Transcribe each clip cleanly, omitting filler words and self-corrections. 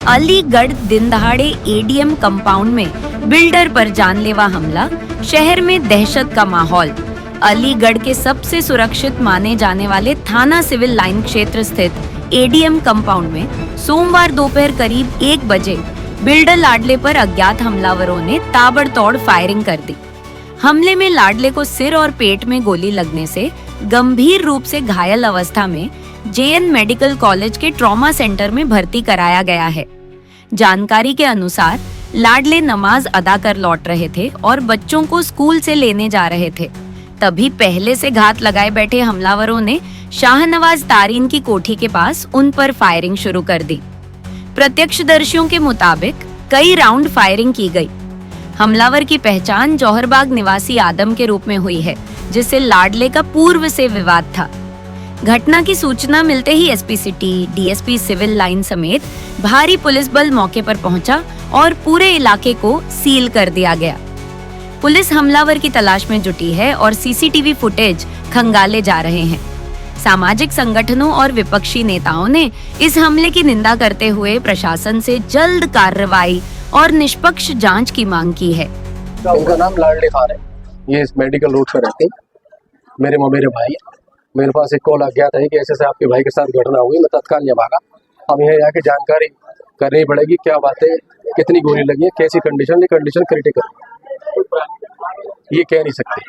अलीगढ़ दिन दहाड़े ADM compound में बिल्डर पर जानलेवा हमला, शहर में दहशत का माहौल। अलीगढ़ के सबसे सुरक्षित माने जाने वाले थाना सिविल लाइन क्षेत्र स्थित एडीएम कंपाउंड में सोमवार दोपहर करीब 1 बजे बिल्डर लाडले पर अज्ञात हमलावरों ने ताबड़तोड़ फायरिंग कर दी। हमले में लाडले को सिर और पेट में गोली लगने से गंभीर रूप से घायल अवस्था में जेएन मेडिकल कॉलेज के ट्रॉमा सेंटर में भर्ती कराया गया है। जानकारी के अनुसार लाडले नमाज अदा कर लौट रहे थे और बच्चों को स्कूल से लेने जा रहे थे। तभी पहले से घात लगाए बैठे हमलावरों ने शाहनवाज तारीन की कोठी के पास उन पर फायरिंग शुरू कर दी। प्रत्यक्षदर्शियों के मुताबिक कई राउंड फायरिंग की गई। हमलावर की पहचान जौहरबाग निवासी आदम के रूप में हुई है, जिससे लाडले का पूर्व से विवाद था। घटना की सूचना मिलते ही SP city, DSP civil line समेत भारी पुलिस बल मौके पर पहुंचा और पूरे इलाके को सील कर दिया गया। पुलिस हमलावर की तलाश में जुटी है और सीसीटीवी फुटेज खंगाले जा रहे हैं। सामाजिक संगठनों और विपक्षी नेताओं ने इस हमले की निंदा करते हुए प्रशासन से जल्द कार्रवाई और निष्पक्ष जांच की मांग की है। इनका नाम लाडले खान है। ये इस मेडिकल रोड पर रहते हैं। मेरे भाई, मेरे पास एक कॉल आ गया था कि ऐसे से आपके भाई के साथ घटना हुई। मैं तत्काल यहाँ भागा। अब यहाँ जाके जानकारी करनी पड़ेगी, क्या बात है, कितनी गोली लगी है, कैसी कंडीशन है। कंडीशन क्रिटिकल, ये कह नहीं सकते।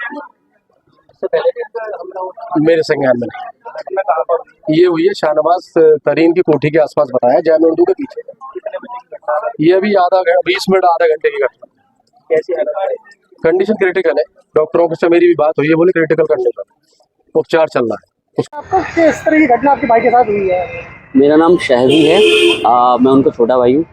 मेरे संज्ञान में नहीं। ये हुई है शाहनवाज तरीन की कोठी के आसपास, बताया जामे उर्दू के पीछे। ये अभी 20 मिनट आधा घंटे की घटना। कैसी हालत? कंडीशन क्रिटिकल है। डॉक्टरों से मेरी भी बात हुई है, बोले क्रिटिकल कंडीशन, उपचार चल रहा है। आपको किस तरह की घटना आपके भाई के साथ हुई है? मेरा नाम शहरी है, मैं उनका छोटा भाई हूँ।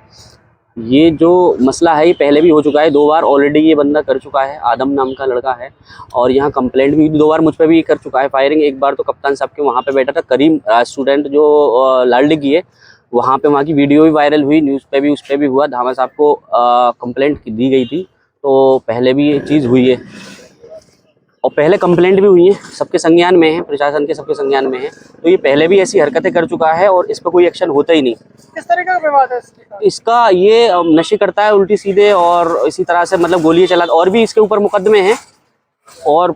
ये जो मसला है ये पहले भी हो चुका है 2 बार ऑलरेडी। ये बंदा कर चुका है, आदम नाम का लड़का है, और यहाँ कंप्लेंट भी 2 बार मुझ पर भी कर चुका है फायरिंग। एक बार तो कप्तान साहब के वहाँ पे बैठा था, करीम स्टूडेंट जो लाडले की है, वहाँ पे वहाँ की वीडियो भी वायरल हुई, न्यूज़ पे भी, उस पर भी हुआ। धामा साहब को कंप्लेंट दी गई थी, तो पहले भी ये चीज़ हुई है और पहले कंप्लेंट भी हुई है, सबके संज्ञान में है, प्रशासन के सबके संज्ञान में है। तो ये पहले भी ऐसी हरकतें कर चुका है और इस पर कोई एक्शन होता ही नहीं। किस तरह का विवाद है इसका? ये नशे करता है उल्टी सीधे, और इसी तरह से मतलब गोलियां चला, और भी इसके ऊपर मुकदमे हैं और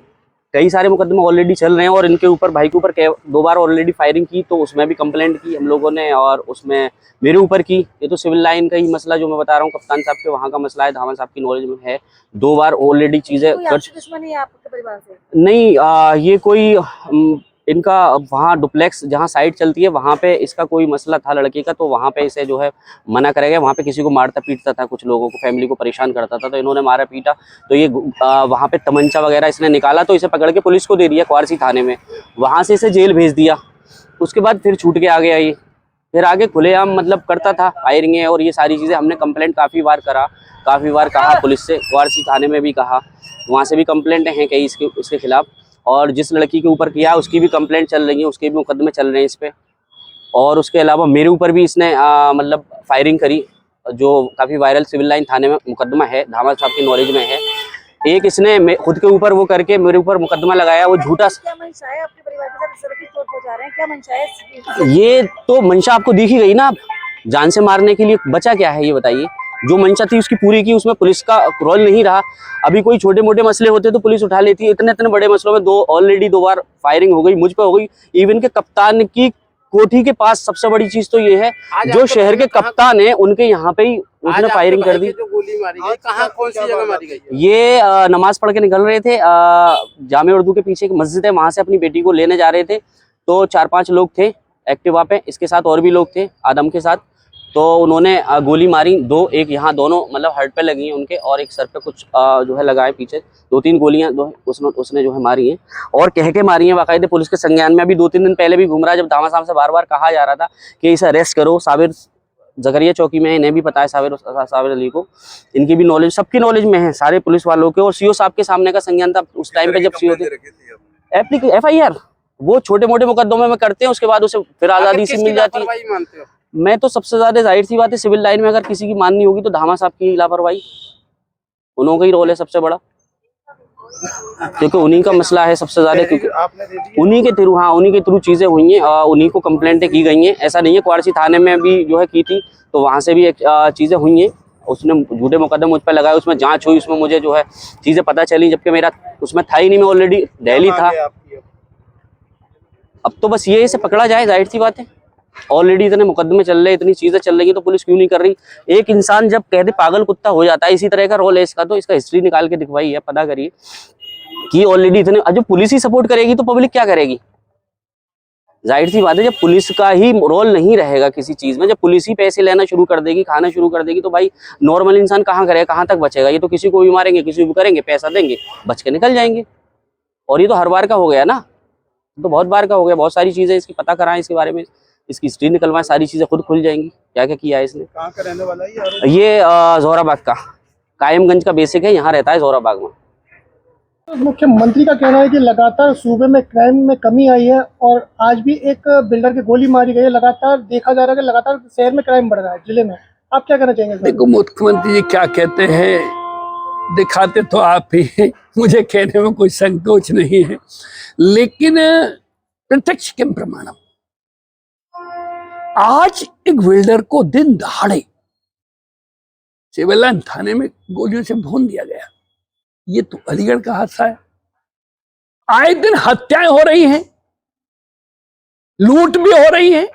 कई सारे मुकदमे ऑलरेडी चल रहे हैं। और इनके ऊपर, भाई के ऊपर 2 बार ऑलरेडी फायरिंग की, तो उसमें भी कंप्लेंट की हम लोगों ने, और उसमें मेरे ऊपर की। ये तो सिविल लाइन का ही मसला जो मैं बता रहा हूँ, कप्तान साहब के वहाँ का मसला है, धावन साहब की नॉलेज में है। 2 बार ऑलरेडी चीज़ें दुश्मनी है आपके परिवार से? नहीं, ये कोई इनका वहाँ डुप्लेक्स जहाँ साइड चलती है वहाँ पे इसका कोई मसला था लड़के का, तो वहाँ पे इसे जो है मना करा गया। वहाँ पे किसी को मारता पीटता था, कुछ लोगों को, फैमिली को परेशान करता था, तो इन्होंने मारा पीटा। तो ये वहाँ पे तमंचा वगैरह इसने निकाला, तो इसे पकड़ के पुलिस को दे दिया क्वारसी थाने में। वहाँ से इसे जेल भेज दिया। उसके बाद फिर छूट के आ गया ये, फिर आगे खुलेआम मतलब करता था फायरिंग है और ये सारी चीज़ें। हमने कंप्लेंट काफ़ी बार कहा पुलिस से, क्वारसी थाने में भी कहा, वहाँ से भी कंप्लेंट हैं कई इसके खिलाफ। और जिस लड़की के ऊपर किया उसकी भी कंप्लेंट चल रही है, उसके भी मुकदमे चल रहे हैं इस पर। और उसके अलावा मेरे ऊपर भी इसने मतलब फायरिंग करी, जो काफ़ी वायरल सिविल लाइन थाने में मुकदमा है, धामा साहब की नॉलेज में है। एक इसने खुद के ऊपर वो करके मेरे ऊपर मुकदमा लगाया, वो झूठा। क्या मंशा है आपके परिवार के साथ इस तरह की चोट पहुंचा रहे हैं? क्या मंशा है? ये तो मंशा आपको दिख ही गई ना, जान से मारने के लिए बचा क्या है ये बताइए। जो मंशा थी उसकी पूरी की, उसमें पुलिस का रोल नहीं रहा। अभी कोई छोटे मोटे मसले होते तो पुलिस उठा लेती है, इतने बड़े मसलों में ऑलरेडी 2 बार फायरिंग हो गई, मुझ पर हो गई। इवन के कप्तान की कोठी के पास सबसे बड़ी चीज तो ये है, जो शहर के कप्तान है उनके यहाँ पे ही उसने फायरिंग कर दी। जो गोली मारी गई, कहाँ, कौन सी जगह मारी गई? ये नमाज पढ़ के निकल रहे थे, जामे उर्दू के पीछे एक मस्जिद है, वहां से अपनी बेटी को लेने जा रहे थे। तो 4-5 लोग थे एक्टिवा पे, इसके साथ और भी लोग थे आदम के साथ। तो उन्होंने गोली मारी 2, एक यहाँ दोनों मतलब हर्ट पे लगी हैं उनके, और एक सर पे कुछ जो है लगाए पीछे। 2-3 गोलियां उसने जो है मारी हैं, और कह के मारी हैं बाकायदे पुलिस के संज्ञान में। अभी 2-3 दिन पहले भी घूम रहा है, जब धामा साहब से बार-बार कहा जा रहा था कि इसे अरेस्ट करो। साबिर जकरिया चौकी में है, इन्हें भी पता है, साबिर अली को, इनकी भी नॉलेज, सबकी नॉलेज में है, सारे पुलिस वालों के। और सीओ साहब के सामने का संज्ञान था उस टाइम पे जब सीओ थे। FIR वो छोटे मोटे मुकदमों में करते हैं, उसके बाद उसे फिर आज़ादी से मिल जाती है। मैं तो सबसे ज्यादा, जाहिर सी बात है, सिविल लाइन में अगर किसी की माननी होगी तो धामा साहब की लापरवाही, उन्होंने का ही रोल है सबसे बड़ा। क्योंकि उन्हीं का मसला है सबसे ज्यादा, क्योंकि आपने दे दी उन्हीं के थ्रू, हाँ उन्हीं के थ्रू चीजें हुई हैं, उन्हीं को कंप्लेंटें की गई हैं। ऐसा नहीं है, क्वारसी थाने में भी जो है की थी, तो वहाँ से भी चीजें हुई हैं। उसने झूठे मुकदमे मुझ पर लगाए, उसमें जांच हुई, उसमें मुझे जो है चीजें पता चली, जबकि मेरा उसमें था ही नहीं, मैं ऑलरेडी दिल्ली था। आपकी अब तो बस ये इसे पकड़ा जाए, जाहिर सी बात है। ऑलरेडी इतने मुकदमे चल रहे, इतनी चीजें चल रही है, तो पुलिस क्यों नहीं कर रही? एक इंसान जब कहते पागल कुत्ता हो जाता है, इसी तरह का रोल है इसका, तो इसका हिस्ट्री निकाल के दिखवाइए, पता करिए कि ऑलरेडी इतने, जो पुलिस ही सपोर्ट करेगी तो पब्लिक क्या करेगी? जाहिर सी बात है, जब पुलिस का ही रोल नहीं रहेगा किसी चीज में, जब पुलिस ही पैसे लेना शुरू कर देगी, खाना शुरू कर देगी, तो भाई नॉर्मल इंसान कहाँ करेगा, कहाँ तक बचेगा? ये तो किसी को भी मारेंगे, किसी को करेंगे, पैसा देंगे, बच के निकल जाएंगे। और ये तो हर बार का हो गया ना, तो बहुत बार का हो गया। बहुत सारी चीजें इसकी पता कराएं, इसके बारे में इसकी हिस्ट्री निकलवाएं, सारी चीजें खुद खुल जाएंगी क्या क्या किया है इसने। कहाँ का रहने वाला है ये जोराबाग का, कायमगंज का बेसिक है, यहाँ रहता है जोराबाग में। मुख्यमंत्री का कहना है कि लगातार सूबे में क्राइम में कमी आई है और आज भी एक बिल्डर की गोली मारी गई है। लगातार देखा जा रहा है कि लगातार शहर में क्राइम बढ़ रहा है, जिले में। आप क्या कहना चाहेंगे? देखो, मुख्यमंत्री जी क्या कहते हैं, दिखाते तो आप ही हैं, मुझे कहने में कोई संकोच नहीं है, लेकिन प्रत्यक्ष किम प्रमाणम। आज एक बिल्डर को दिन दहाड़े सिविल लाइन थाने में गोलियों से भून दिया गया। ये तो अलीगढ़ का हादसा है। आए दिन हत्याएं हो रही हैं, लूट भी हो रही हैं,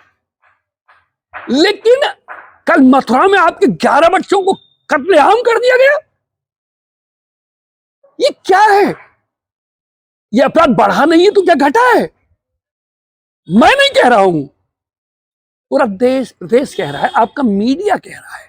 लेकिन कल मथुरा में आपके 11 बच्चों को कत्लेआम कर दिया गया। ये क्या है? ये अपराध बढ़ा नहीं है तो क्या घटा है? मैं नहीं कह रहा हूं, पूरा देश प्रदेश कह रहा है, आपका मीडिया कह रहा है।